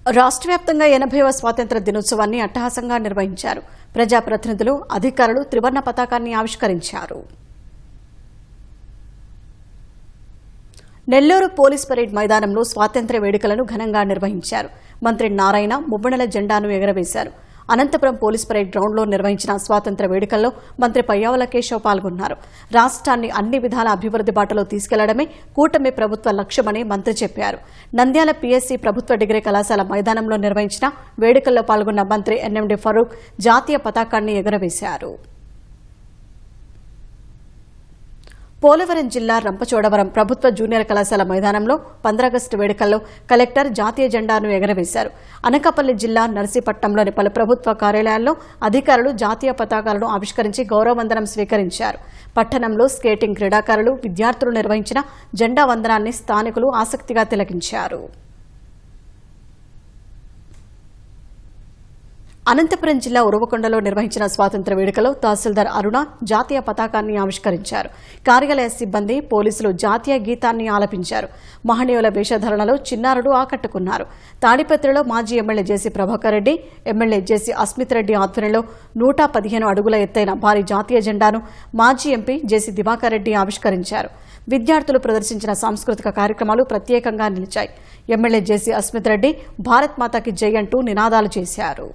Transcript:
రాష్ట్ర వ్యాప్తంగా 80వ స్వాతంత్ర్య దినోత్సవాన్ని అట్టహాసంగా నిర్వహించారు. ప్రజాప్రతినిధులు, అధికారులు త్రివర్ణ పతాకాన్ని ఆవిష్కరించారు. నెల్లూరు పోలీస్ పరేడ్ మైదానంలో స్వాతంత్ర్య వేడుకలను ఘనంగా నిర్వహించారు. మంత్రి నారాయణ మువ్వన్నెల జెండాను ఎగరవేశారు. అనంతపురం పోలీస్ పరేడ్ గ్రౌండ్లో నిర్వహించిన స్వాతంత్ర్య వేడుకల్లో మంత్రి పయ్యావుల కేశవ్ పాల్గొన్నారు. రాష్ట్రాన్ని అన్ని విధాల అభివృద్ది బాటలో తీసుకెళ్లడమే కూటమి ప్రభుత్వ లక్ష్యమని మంత్రి చెప్పారు. నంద్యాల పీఎస్సీ ప్రభుత్వ డిగ్రీ కళాశాల మైదానంలో నిర్వహించిన వేడుకల్లో పాల్గొన్న మంత్రి ఎన్ఎండి ఫరూక్ జాతీయ పతాకాన్ని ఎగురవేశారు. పోలవరం జిల్లా రంపచోడవరం ప్రభుత్వ జూనియర్ కళాశాల మైదానంలో 15 ఆగస్టు వేడుకల్లో కలెక్టర్ జాతీయ జెండాను ఎగరవేశారు. అనకాపల్లి జిల్లా నర్సీపట్నంలోని పలు ప్రభుత్వ కార్యాలయాల్లో అధికారులు జాతీయ పతాకాలను ఆవిష్కరించి గౌరవవందనం స్వీకరించారు. పట్టణంలో స్కేటింగ్ క్రీడాకారులు, విద్యార్థులు నిర్వహించిన జెండా వందనాన్ని స్థానికులు ఆసక్తిగా తిలకించారు. అనంతపురం జిల్లా ఉరవకొండలో నిర్వహించిన స్వాతంత్ర్య వేడుకలో తహసీల్దార్ అరుణ జాతీయ పతాకాన్ని ఆవిష్కరించారు. కార్యాలయ సిబ్బంది, పోలీసులు జాతీయ గీతాన్ని ఆలపించారు. మహనీయుల వేషధారణలో చిన్నారులు ఆకట్టుకున్నారు. తాడిపత్రిలో మాజీ ఎమ్మెల్యే జేసీ ప్రభాకర్ రెడ్డి, ఎమ్మెల్యే జేసీ అస్మిత్ రెడ్డి ఆధ్వర్యంలో 115 అడుగుల ఎత్తైన భారీ జాతీయ జెండాను మాజీ ఎంపీ జేసీ దివాకర్ రెడ్డి ఆవిష్కరించారు. విద్యార్థులు ప్రదర్శించిన సాంస్కృతిక కార్యక్రమాలు ప్రత్యేకంగా నిలిచాయి. ఎమ్మెల్యే జేసీ అస్మిత్ రెడ్డి భారత్ మాతాకి జై అంటూ నినాదాలు చేశారు.